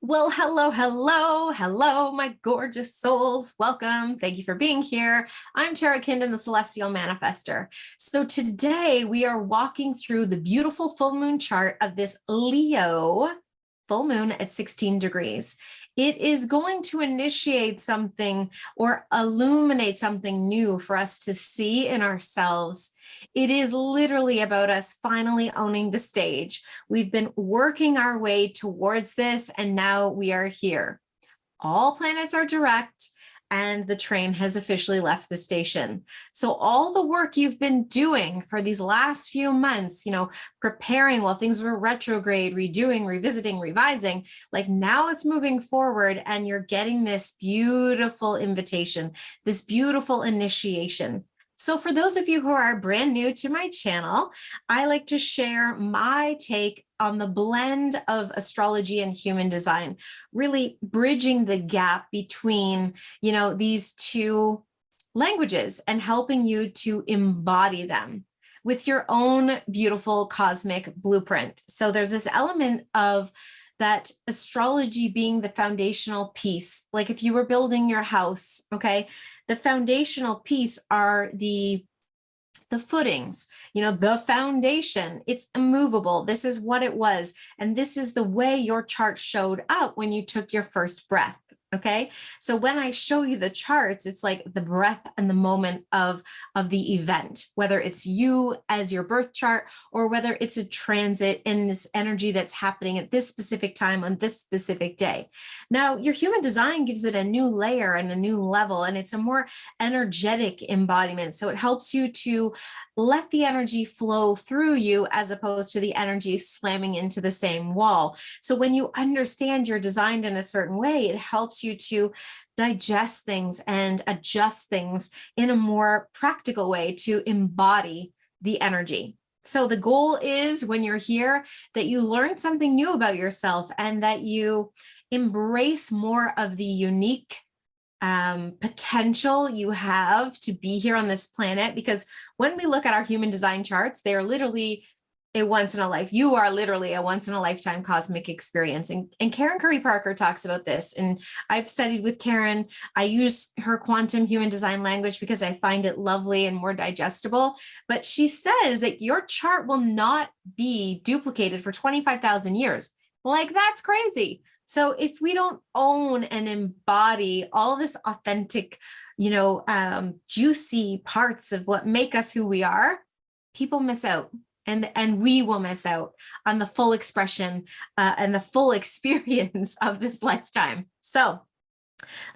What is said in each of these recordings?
Well, hello, my gorgeous souls. Welcome. Thank you for being here. I'm Tara Kinden, the Celestial Manifester. So today we are walking through the beautiful full moon chart of this Leo full moon at 16 degrees. It is going to initiate something or illuminate something new for us to see in ourselves. It is literally about us finally owning the stage. We've been working our way towards this, and now we are here. All planets are direct, and the train has officially left the station. So all the work you've been doing for these last few months, preparing while things were retrograde, redoing, revisiting, revising, like now it's moving forward and you're getting this beautiful invitation, this beautiful initiation. So for those of you who are brand new to my channel, I like to share my take on the blend of astrology and human design, really bridging the gap between, these two languages and helping you to embody them with your own beautiful cosmic blueprint. So there's this element of that astrology being the foundational piece. Like if you were building your house, okay, the foundational piece are the footings, the foundation. It's immovable. This is what it was. And this is the way your chart showed up when you took your first breath. Okay. So when I show you the charts, it's like the breath and the moment of the event, whether it's you as your birth chart or whether it's a transit in this energy that's happening at this specific time on this specific day. Now, your human design gives it a new layer and a new level, and it's a more energetic embodiment. So it helps you to let the energy flow through you as opposed to the energy slamming into the same wall. So when you understand you're designed in a certain way, it helps you to digest things and adjust things in a more practical way to embody the energy. So the goal is when you're here that you learn something new about yourself and that you embrace more of the unique potential you have to be here on this planet. Because when we look at our human design charts, they are literally a once in a life. You are literally a once in a lifetime cosmic experience. And Karen Curry Parker talks about this. And I've studied with Karen. I use her quantum human design language because I find it lovely and more digestible. But she says that your chart will not be duplicated for 25,000 years. Like, that's crazy. So if we don't own and embody all this authentic, juicy parts of what make us who we are, people miss out. And we will miss out on the full expression and the full experience of this lifetime. So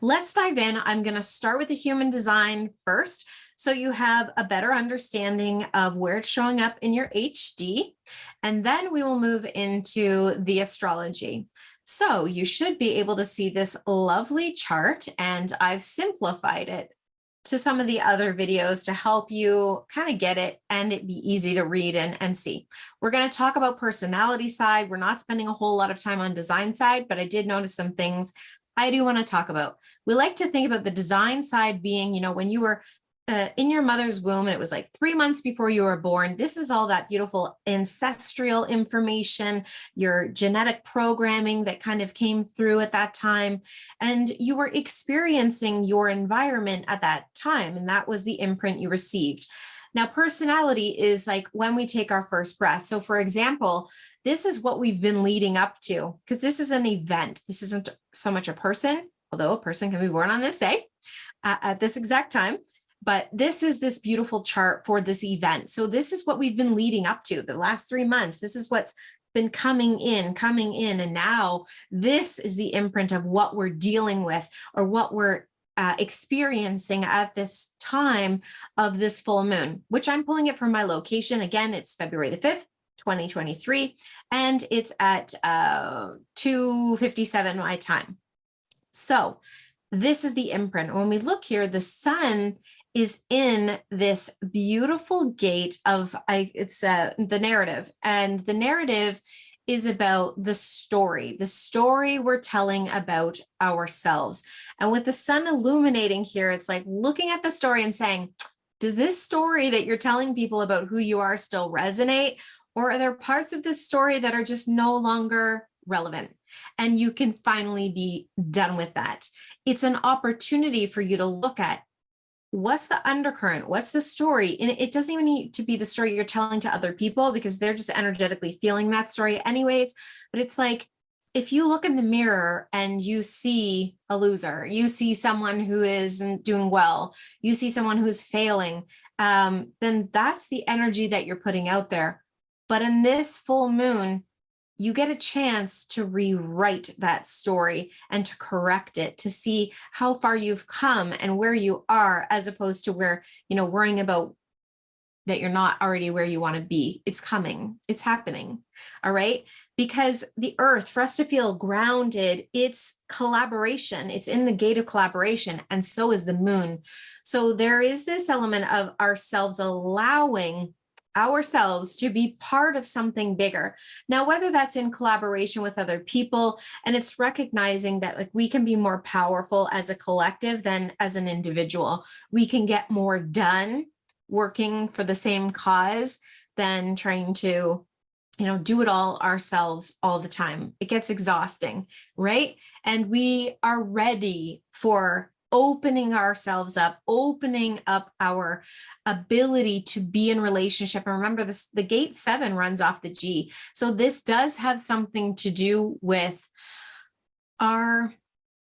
let's dive in. I'm going to start with the human design first, so you have a better understanding of where it's showing up in your HD. And then we will move into the astrology. So you should be able to see this lovely chart, and I've simplified it to some of the other videos to help you kind of get it and it be easy to read and see. We're going to talk about personality side. We're not spending a whole lot of time on design side, but I did notice some things I do want to talk about. We like to think about the design side being, when you were in your mother's womb and it was like 3 months before you were born. This is all that beautiful ancestral information, your genetic programming that kind of came through at that time. And you were experiencing your environment at that time. And that was the imprint you received. Now, personality is like when we take our first breath. So for example, this is what we've been leading up to, because this is an event. This isn't so much a person, although a person can be born on this day at this exact time. But this is this beautiful chart for this event. So this is what we've been leading up to the last 3 months. This is what's been coming in. And now this is the imprint of what we're dealing with or what we're experiencing at this time of this full moon, which I'm pulling it from my location. Again, it's February the 5th, 2023, and it's at 2:57 my time. So this is the imprint. When we look here, the sun is in this beautiful gate of the narrative, and the narrative is about the story we're telling about ourselves. And with the sun illuminating here, it's like looking at the story and saying, does this story that you're telling people about who you are still resonate? Or are there parts of this story that are just no longer relevant, and you can finally be done with that. It's an opportunity for you to look at what's the undercurrent, what's the story. And it doesn't even need to be the story you're telling to other people because they're just energetically feeling that story anyways. But it's like, if you look in the mirror and you see a loser, you see someone who isn't doing well, you see someone who's failing, then that's the energy that you're putting out there. But in this full moon, you get a chance to rewrite that story and to correct it, to see how far you've come and where you are, as opposed to where, worrying about that you're not already where you want to be. It's coming, it's happening. All right. Because the earth, for us to feel grounded, it's collaboration. It's in the gate of collaboration. And so is the moon. So there is this element of ourselves allowing ourselves to be part of something bigger. Now, whether that's in collaboration with other people, and it's recognizing that like we can be more powerful as a collective than as an individual. We can get more done working for the same cause than trying to do it all ourselves all the time. It gets exhausting, right? And we are ready for opening ourselves up, opening up our ability to be in relationship. And remember this, the gate 7 runs off the G. So this does have something to do with our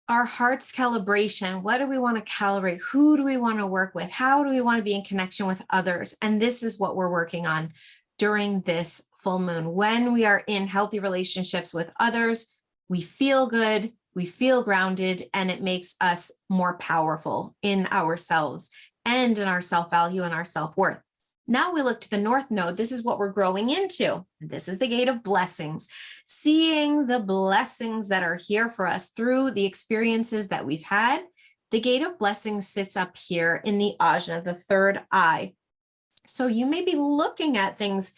heart's calibration. What do we want to calibrate? Who do we want to work with? How do we want to be in connection with others? And this is what we're working on during this full moon. When we are in healthy relationships with others, we feel good, we feel grounded, and it makes us more powerful in ourselves and in our self-value and our self-worth. Now we look to the North Node. This is what we're growing into. This is the gate of blessings, seeing the blessings that are here for us through the experiences that we've had. The gate of blessings sits up here in the ajna, the third eye. So you may be looking at things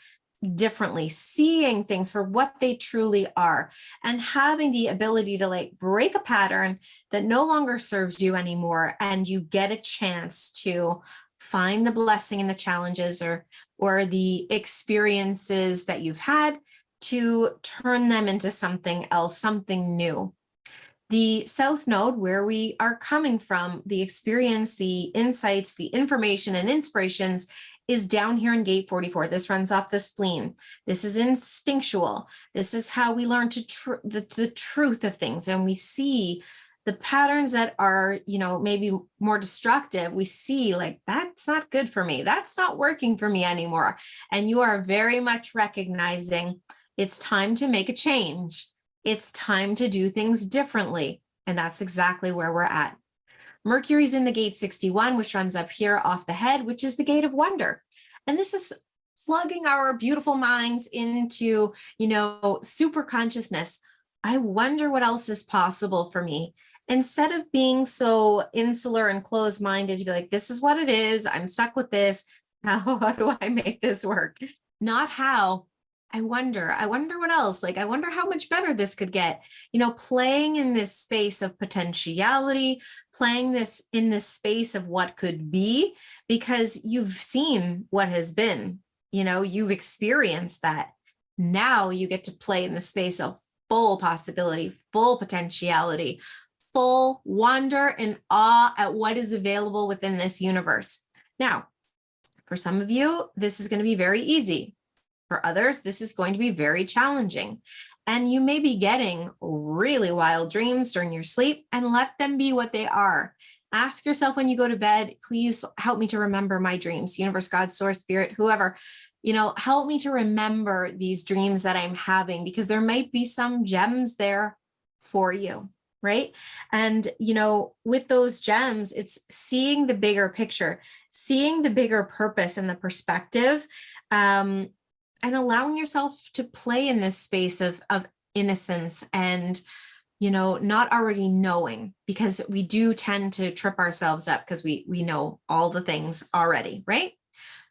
differently, seeing things for what they truly are, and having the ability to like break a pattern that no longer serves you anymore. And you get a chance to find the blessing in the challenges or the experiences that you've had, to turn them into something else, something new. The South Node, where we are coming from, the experience, the insights, the information and inspirations, is down here in gate 44. This runs off the spleen. This is instinctual. This is how we learn to the truth of things, and we see the patterns that are, maybe more destructive. We see like, that's not good for me. That's not working for me anymore. And you are very much recognizing it's time to make a change. It's time to do things differently. And that's exactly where we're at. Mercury's in the gate 61, which runs up here off the head, which is the gate of wonder. And this is plugging our beautiful minds into, super consciousness. I wonder what else is possible for me. Instead of being so insular and closed-minded, to be like, this is what it is. I'm stuck with this. How do I make this work? Not how. I wonder what else. Like, I wonder how much better this could get. Playing in this space of potentiality, playing this in this space of what could be, because you've seen what has been. You've experienced that. Now you get to play in the space of full possibility, full potentiality, full wonder and awe at what is available within this universe. Now, for some of you, this is going to be very easy. For others, this is going to be very challenging. And you may be getting really wild dreams during your sleep, and let them be what they are. Ask yourself when you go to bed, please help me to remember my dreams. Universe, God, source, spirit, whoever, help me to remember these dreams that I'm having, because there might be some gems there for you. Right. And, with those gems, it's seeing the bigger picture, seeing the bigger purpose and the perspective, and allowing yourself to play in this space of innocence and, not already knowing, because we do tend to trip ourselves up because we know all the things already. Right.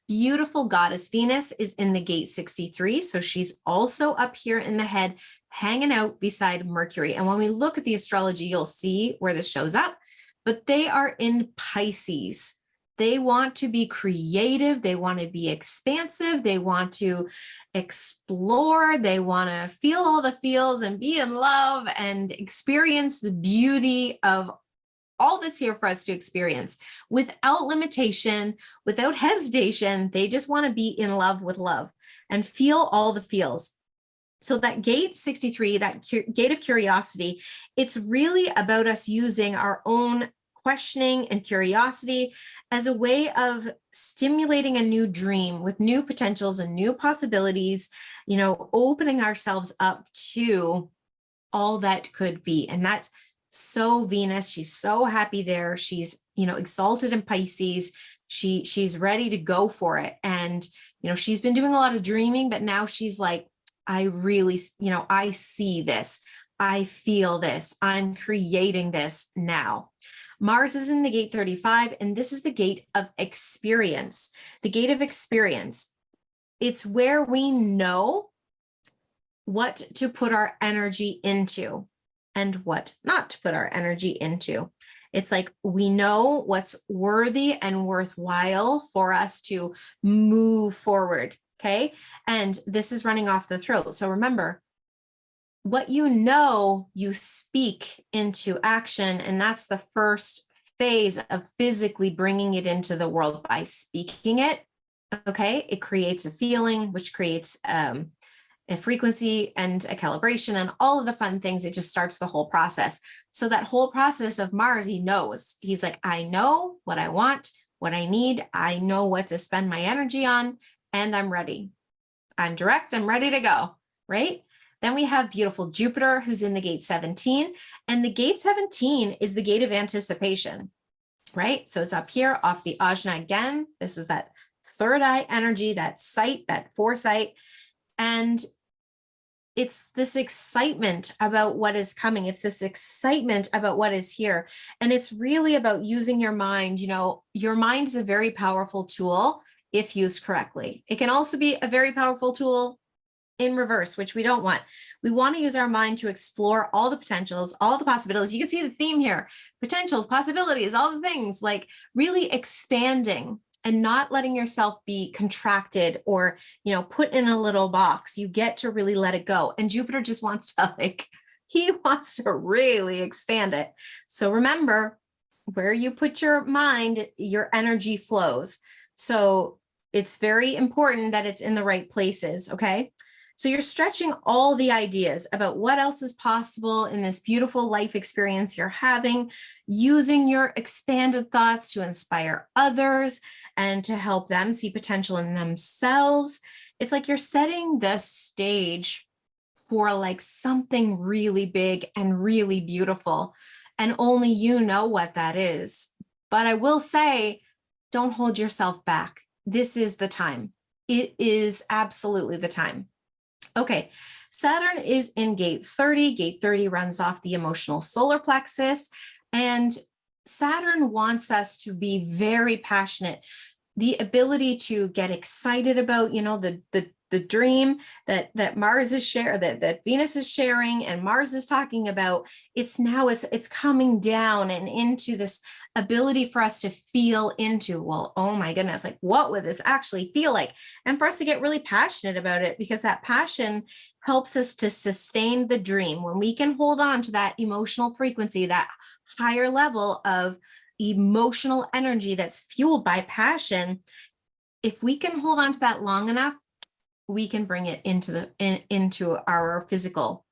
Beautiful goddess Venus is in the gate 63. So she's also up here in the head, hanging out beside Mercury. And when we look at the astrology, you'll see where this shows up, but they are in Pisces. They want to be creative. They want to be expansive. They want to explore. They want to feel all the feels and be in love and experience the beauty of all that's here for us to experience without limitation, without hesitation. They just want to be in love with love and feel all the feels. So that gate 63, that gate of curiosity, it's really about us using our own questioning and curiosity as a way of stimulating a new dream with new potentials and new possibilities, opening ourselves up to all that could be. And that's so Venus. She's so happy there. She's, exalted in Pisces. She's ready to go for it. And, she's been doing a lot of dreaming, but now she's like, I really, I see this. I feel this. I'm creating this now. Mars is in the gate 35, and this is the gate of experience. The gate of experience. It's where we know what to put our energy into and what not to put our energy into. It's like we know what's worthy and worthwhile for us to move forward. Okay. And this is running off the throat. So remember, what you speak into action. And that's the first phase of physically bringing it into the world by speaking it. Okay. It creates a feeling, which creates a frequency and a calibration and all of the fun things. It just starts the whole process. So that whole process of Mars, he knows. He's like, I know what I want, what I need. I know what to spend my energy on, and I'm ready. I'm direct. I'm ready to go, right? Then we have beautiful Jupiter, who's in the gate 17. And the gate 17 is the gate of anticipation, right? So it's up here off the Ajna again. This is that third eye energy, that sight, that foresight. And it's this excitement about what is coming. It's this excitement about what is here. And it's really about using your mind. Your mind is a very powerful tool if used correctly. It can also be a very powerful tool in reverse, which we don't want. We want to use our mind to explore all the potentials, all the possibilities. You can see the theme here: potentials, possibilities, all the things, like really expanding and not letting yourself be contracted or, put in a little box. You get to really let it go. And Jupiter just wants to he wants to really expand it. So remember, where you put your mind, your energy flows. So it's very important that it's in the right places. Okay. So you're stretching all the ideas about what else is possible in this beautiful life experience you're having, using your expanded thoughts to inspire others and to help them see potential in themselves. It's like you're setting the stage for like something really big and really beautiful. And only you know what that is. But I will say, don't hold yourself back. This is the time. It is absolutely the time. Okay, Saturn is in gate 30. Gate 30 runs off the emotional solar plexus, and Saturn wants us to be very passionate. The ability to get excited about, the dream that Mars is sharing, that Venus is sharing, and Mars is talking about. It's coming down and into this ability for us to feel into, well, oh my goodness, like what would this actually feel like? And for us to get really passionate about it, because that passion helps us to sustain the dream. When we can hold on to that emotional frequency, that higher level of emotional energy that's fueled by passion, if we can hold on to that long enough, we can bring it into our physical.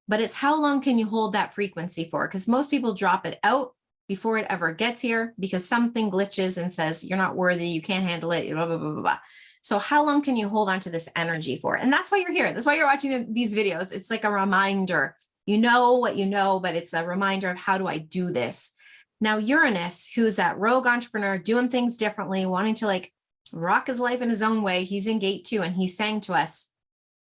But it's how long can you hold that frequency for? Because most people drop it out before it ever gets here, because something glitches and says, you're not worthy, you can't handle it, blah, blah, blah, blah, blah. So how long can you hold on to this energy for? And that's why you're here. That's why you're watching these videos. It's like a reminder. You know what you know, but it's a reminder of, how do I do this? Now, Uranus, who's that rogue entrepreneur doing things differently, wanting to rock his life in his own way, he's in gate 2, and he's saying to us,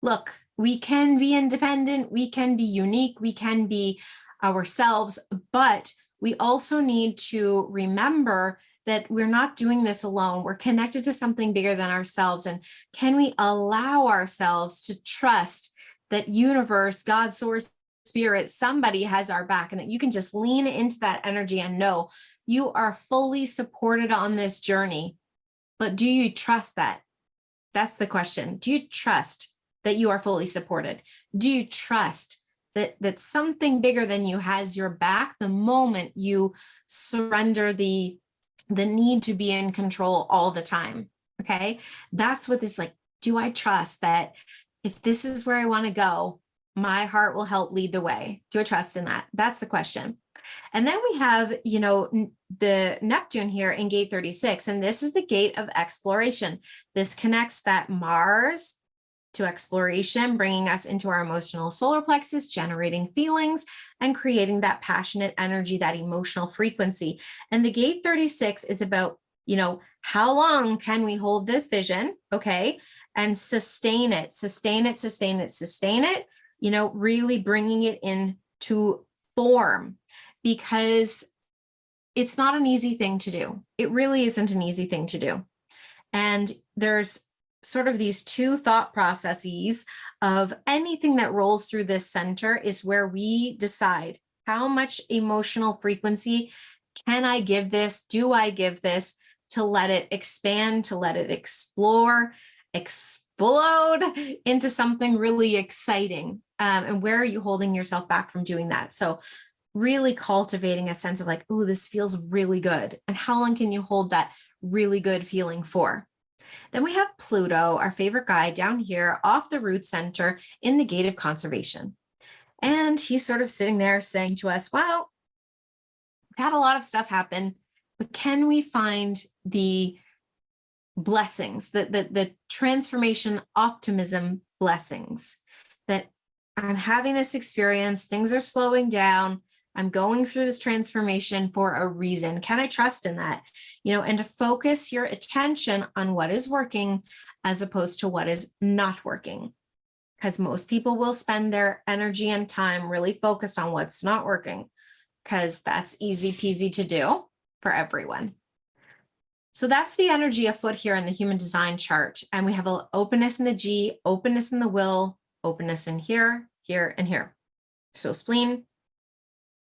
look, we can be independent, we can be unique, we can be ourselves, but we also need to remember that we're not doing this alone. We're connected to something bigger than ourselves. And can we allow ourselves to trust that universe, God, source, spirit, somebody has our back, and that you can just lean into that energy and know you are fully supported on this journey. But do you trust that? That's the question. Do you trust that you are fully supported? Do you trust that something bigger than you has your back the moment you surrender the need to be in control all the time? Okay. That's what this, like, do I trust that if this is where I want to go, my heart will help lead the way? Do I trust in that? That's the question. And then we have, the Neptune here in gate 36, and this is the gate of exploration. This connects that Mars to exploration, bringing us into our emotional solar plexus, generating feelings and creating that passionate energy, that emotional frequency. And the gate 36 is about, how long can we hold this vision? Okay. And sustain it, really bringing it into form, because it's not an easy thing to do. It really isn't an easy thing to do. And there's sort of these two thought processes of anything that rolls through this center is where we decide how much emotional frequency can I give this? Do I give this to let it expand, to let it explode into something really exciting? And where are you holding yourself back from doing that? So really cultivating a sense of like, oh, this feels really good. And how long can you hold that really good feeling for? Then we have Pluto, our favorite guy, down here off the root center in the gate of conservation. And he's sort of sitting there saying to us, well, we've had a lot of stuff happen, but can we find the blessings, the transformation, optimism blessings, that I'm having this experience, things are slowing down, I'm going through this transformation for a reason. Can I trust in that? And to focus your attention on what is working as opposed to what is not working. Because most people will spend their energy and time really focused on what's not working, because that's easy peasy to do for everyone. So that's the energy afoot here in the human design chart. And we have an openness in the G, openness in the will, openness in here, here, and here. So spleen,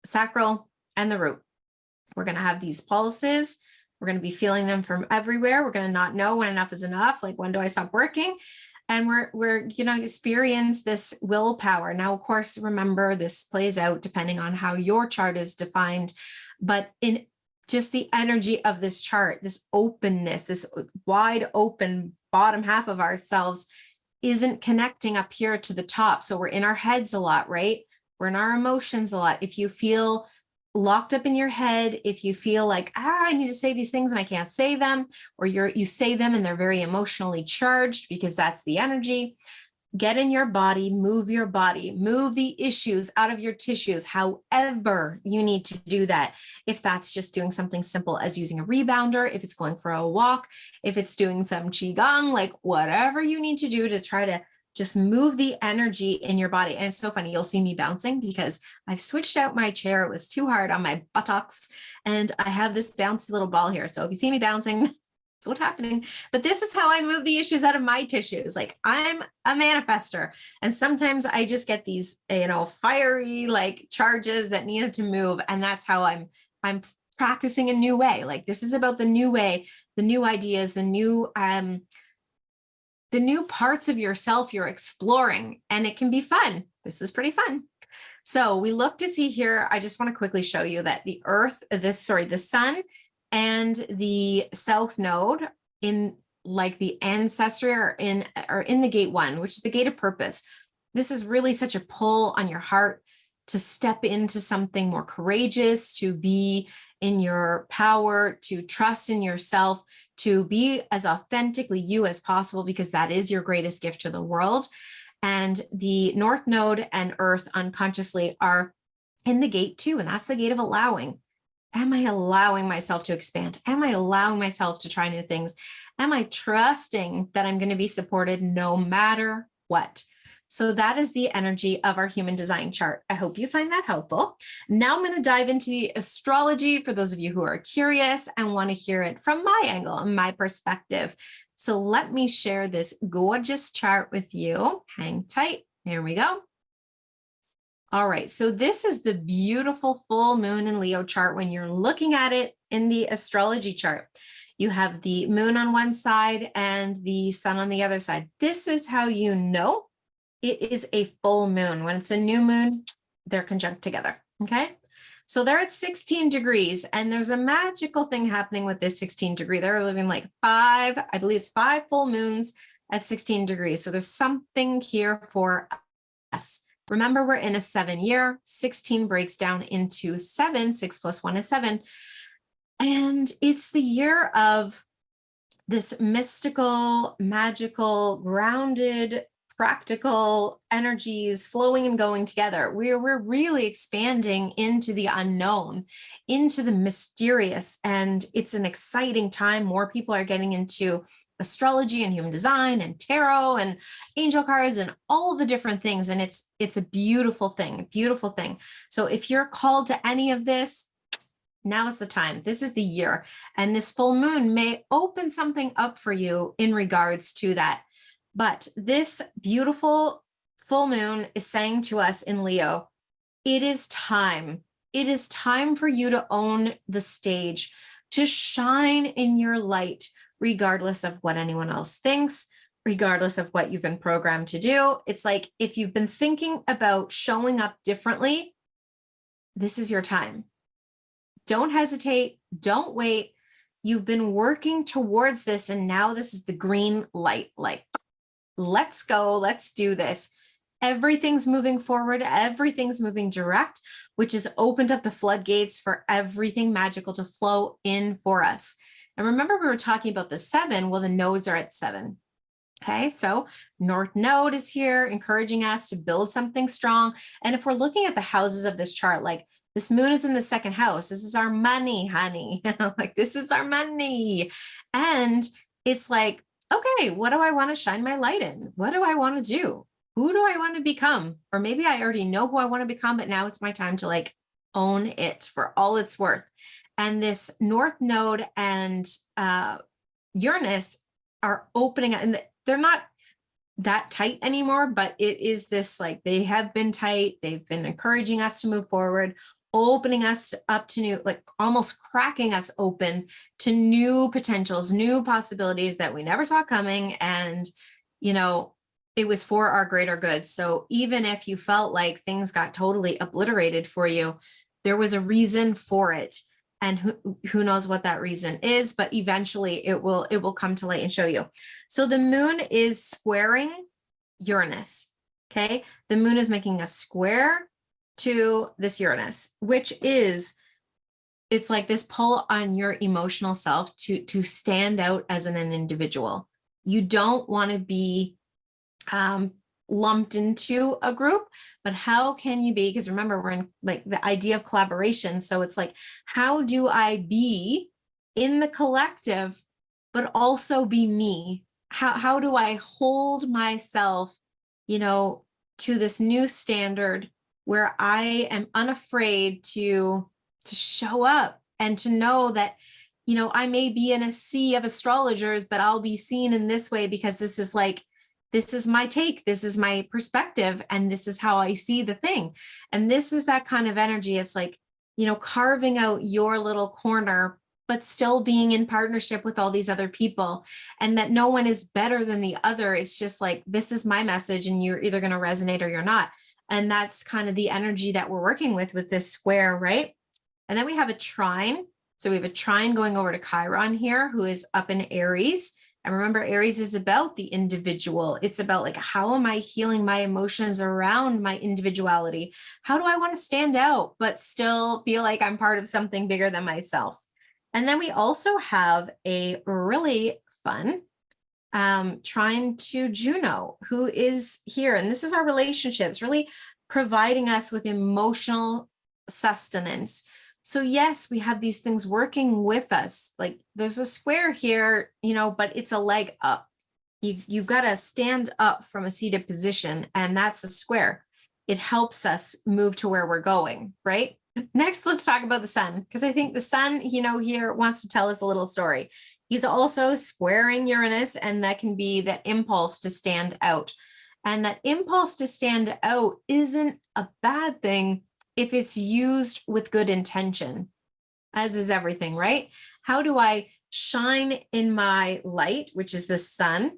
sacral, and the root. We're going to have these pulses. We're going to be feeling them from everywhere. We're going to not know when enough is enough. Like, when do I stop working? And we're experience this willpower. Now, of course, remember, this plays out depending on how your chart is defined, but in just the energy of this chart, this openness, this wide open bottom half of ourselves isn't connecting up here to the top. So we're in our heads a lot, right? We're in our emotions a lot. If you feel locked up in your head, if you feel like, I need to say these things and I can't say them, or you say them and they're very emotionally charged, because that's the energy, get in your body, move the issues out of your tissues, however you need to do that. If that's just doing something simple as using a rebounder, if it's going for a walk, if it's doing some qigong, like whatever you need to do to try to just move the energy in your body. And it's so funny, you'll see me bouncing because I've switched out my chair. It was too hard on my buttocks, and I have this bouncy little ball here. So if you see me bouncing, that's what's happening. But this is how I move the issues out of my tissues. Like, I'm a manifester, and sometimes I just get these, fiery like charges that needed to move. And that's how I'm practicing a new way. Like, this is about the new way, the new ideas, the new parts of yourself you're exploring, and it can be fun. This is pretty fun. So we look to see here, I just want to quickly show you that the sun and the south node in like the ancestry are in the gate 1, which is the gate of purpose. This is really such a pull on your heart to step into something more courageous, to be in your power, to trust in yourself, to be as authentically you as possible, because that is your greatest gift to the world. And the North Node and Earth unconsciously are in the gate 2, and that's the gate of allowing. Am I allowing myself to expand? Am I allowing myself to try new things? Am I trusting that I'm going to be supported no matter what? So that is the energy of our human design chart. I hope you find that helpful. Now I'm going to dive into the astrology for those of you who are curious and want to hear it from my angle and my perspective. So let me share this gorgeous chart with you. Hang tight. Here we go. All right, so this is the beautiful full moon in Leo chart. When you're looking at it in the astrology chart, you have the moon on one side and the sun on the other side. This is how you know it is a full moon. When it's a new moon, they're conjunct together, okay? So they're at 16 degrees, and there's a magical thing happening with this 16 degree. They're living like I believe it's 5 full moons at 16 degrees. So there's something here for us. Remember, we're in a 7-year, 16 breaks down into 7, 6 plus 1 is 7. And it's the year of this mystical, magical, grounded, practical energies flowing and going together. We're really expanding into the unknown, into the mysterious, and it's an exciting time. More people are getting into astrology and human design and tarot and angel cards and all the different things. And it's a beautiful thing, beautiful thing. So if you're called to any of this, now is the time. This is the year. And this full moon may open something up for you in regards to that. But this beautiful full moon is saying to us in Leo, it is time. It is time for you to own the stage, to shine in your light, regardless of what anyone else thinks, regardless of what you've been programmed to do. It's like, if you've been thinking about showing up differently, this is your time. Don't hesitate. Don't wait. You've been working towards this, and now this is the green light. Like, let's go. Let's do this. Everything's moving forward. Everything's moving direct, which has opened up the floodgates for everything magical to flow in for us. And remember, we were talking about the 7. Well, the nodes are at 7. Okay, so North Node is here, encouraging us to build something strong. And if we're looking at the houses of this chart, like this moon is in the 2nd house. This is our money, honey. Like, this is our money. And it's like, okay, what do I want to shine my light in? What do I want to do? Who do I want to become? Or maybe I already know who I want to become, but now it's my time to like own it for all it's worth. And this North Node and Uranus are opening, and they're not that tight anymore, but it is this, like, they have been tight. They've been encouraging us to move forward, opening us up to new, like almost cracking us open to new potentials, new possibilities that we never saw coming. And, you know, it was for our greater good. So even if you felt like things got totally obliterated for you, there was a reason for it. And who knows what that reason is, but eventually it will come to light and show you. So the moon is squaring Uranus. Okay. The moon is making a square to this Uranus, which is, it's like this pull on your emotional self to stand out as an individual. You don't want to be lumped into a group, but how can you be? Because remember, we're in like the idea of collaboration. So it's like, how do I be in the collective, but also be me? How do I hold myself, you know, to this new standard where I am unafraid to show up and to know that, you know, I may be in a sea of astrologers, but I'll be seen in this way because this is like, this is my take, this is my perspective, and this is how I see the thing. And this is that kind of energy. It's like, you know, carving out your little corner, but still being in partnership with all these other people, and that no one is better than the other. It's just like, this is my message and you're either going to resonate or you're not. And that's kind of the energy that we're working with this square, right? And then we have a trine. So we have a trine going over to Chiron here, who is up in Aries. And remember, Aries is about the individual. It's about like, how am I healing my emotions around my individuality? How do I want to stand out, but still feel like I'm part of something bigger than myself? And then we also have a really fun trine to Juno, who is here. And this is our relationships, really providing us with emotional sustenance. So yes, we have these things working with us. Like, there's a square here, you know, but it's a leg up. You've got to stand up from a seated position, and that's a square. It helps us move to where we're going, right? Next, let's talk about the sun, because I think the sun, you know, here wants to tell us a little story. He's also squaring Uranus, and that can be that impulse to stand out. And that impulse to stand out isn't a bad thing if it's used with good intention, as is everything, right? How do I shine in my light, which is the sun,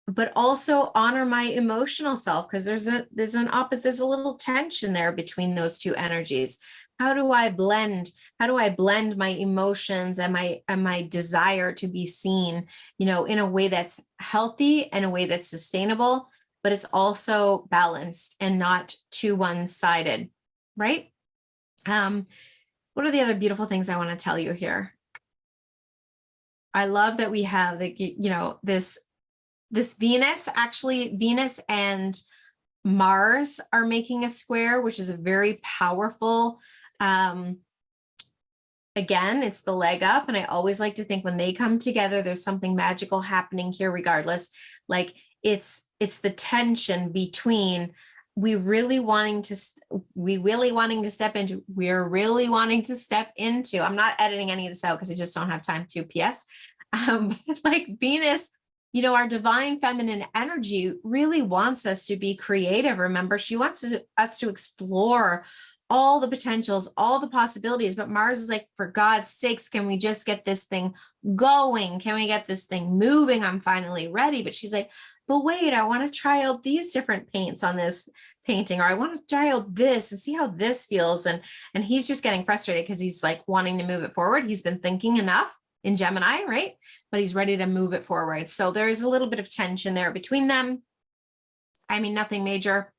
but also honor my emotional self? Because there's a little tension there between those two energies. How do I blend my emotions and my desire to be seen, in a way that's healthy and a way that's sustainable, but it's also balanced and not too one-sided, right? What are the other beautiful things I want to tell you here? I love that we have this Venus and Mars are making a square, which is a very powerful, again, it's the leg up. And I always like to think when they come together, there's something magical happening here regardless. Like it's the tension between we're really wanting to step into, I'm not editing any of this out because I just don't have time to, PS. Like Venus, our divine feminine energy really wants us to be creative. Remember, she wants us to explore all the potentials, all the possibilities. But Mars is like, for God's sakes, can we just get this thing going? Can we get this thing moving? I'm finally ready. But she's like, but wait, I want to try out these different paints on this painting, or I want to try out this and see how this feels. And he's just getting frustrated because he's like wanting to move it forward. He's been thinking enough in Gemini, right? But he's ready to move it forward. So there's a little bit of tension there between them. I mean, nothing major.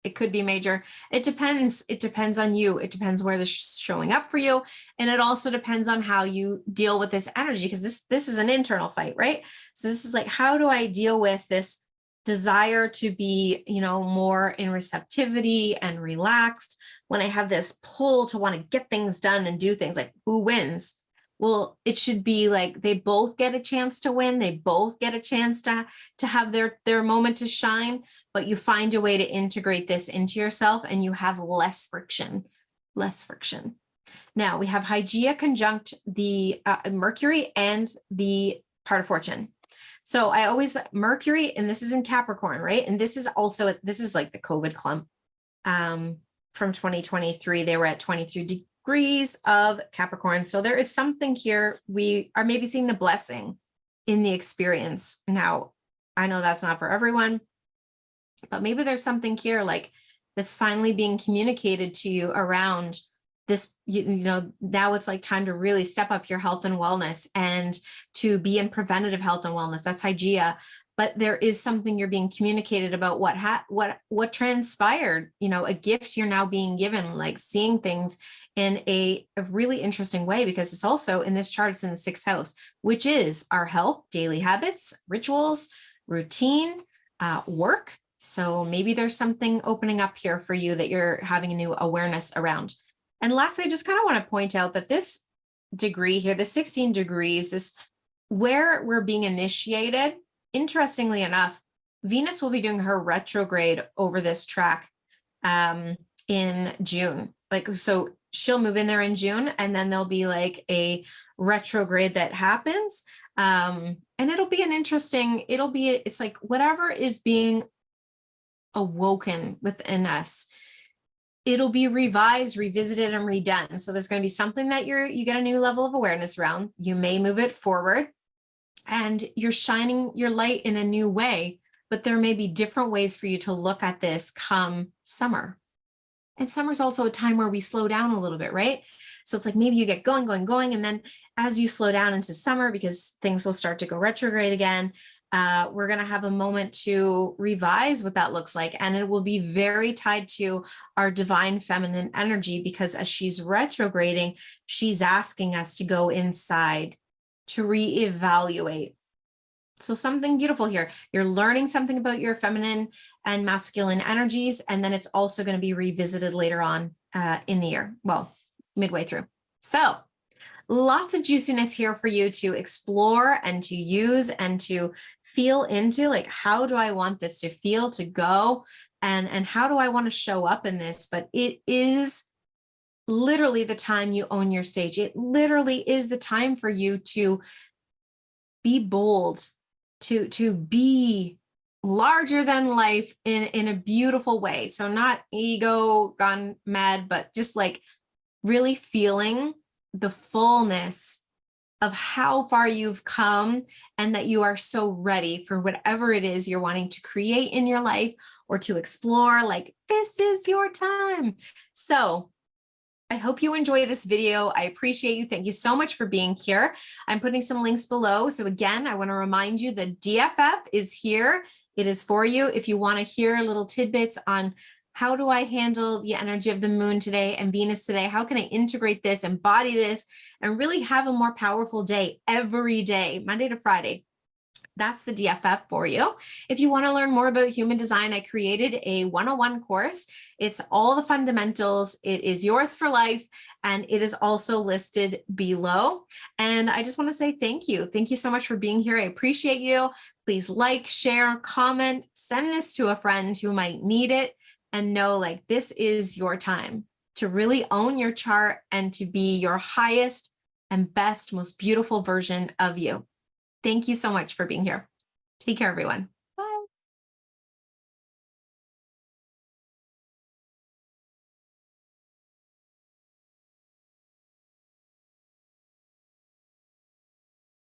It could be major. It depends. It depends on you. It depends where this is showing up for you. And it also depends on how you deal with this energy, because this is an internal fight, right? So this is like, how do I deal with this desire to be, more in receptivity and relaxed when I have this pull to want to get things done and do things? Like, who wins? Well, it should be like they both get a chance to win. They both get a chance to have their moment to shine, but you find a way to integrate this into yourself and you have less friction. Now we have Hygeia conjunct the Mercury and the part of fortune. So I always, Mercury, and this is in Capricorn, right? And this is like the COVID clump from 2023. They were at 23 degrees of Capricorn. So there is something here. We are maybe seeing the blessing in the experience. Now, I know that's not for everyone, but maybe there's something here like that's finally being communicated to you around this, now it's like time to really step up your health and wellness and to be in preventative health and wellness. That's Hygeia. But there is something you're being communicated about what transpired, a gift you're now being given, like seeing things in a really interesting way, because it's also in this chart, it's in the 6th house, which is our health, daily habits, rituals, routine, work. So maybe there's something opening up here for you that you're having a new awareness around. And lastly, I just kind of want to point out that this degree here, the 16 degrees, this where we're being initiated, interestingly enough, Venus will be doing her retrograde over this track in June. Like, so she'll move in there in June, and then there'll be like a retrograde that happens. And it'll be it's like whatever is being awoken within us, it'll be revised, revisited, and redone. So there's going to be something that you get a new level of awareness around. You may move it forward and you're shining your light in a new way, but there may be different ways for you to look at this come summer. And summer's also a time where we slow down a little bit, right? So it's like maybe you get going. And then as you slow down into summer, because things will start to go retrograde again, we're going to have a moment to revise what that looks like. And it will be very tied to our divine feminine energy, because as she's retrograding, she's asking us to go inside to reevaluate. So something beautiful here. You're learning something about your feminine and masculine energies, and then it's also going to be revisited later on in the year, well, midway through. So lots of juiciness here for you to explore and to use and to feel into, like, how do I want this to feel, to go, and how do I want to show up in this? But it is literally the time you own your stage. It literally is the time for you to be bold, to be larger than life in a beautiful way. So not ego gone mad, but just like really feeling the fullness of how far you've come and that you are so ready for whatever it is you're wanting to create in your life or to explore. Like, this is your time. So I hope you enjoy this video. I appreciate you. Thank you so much for being here. I'm putting some links below. So again, I want to remind you the DFF is here. It is for you. If you want to hear little tidbits on how do I handle the energy of the moon today and Venus today, how can I integrate this, embody this, and really have a more powerful day every day, Monday to Friday. That's the DFF for you. If you want to learn more about human design, I created a 101 course. It's all the fundamentals. It is yours for life, and it is also listed below. And I just want to say thank you. Thank you so much for being here. I appreciate you. Please like, share, comment, send this to a friend who might need it, and know like this is your time to really own your chart and to be your highest and best, most beautiful version of you. Thank you so much for being here. Take care, everyone.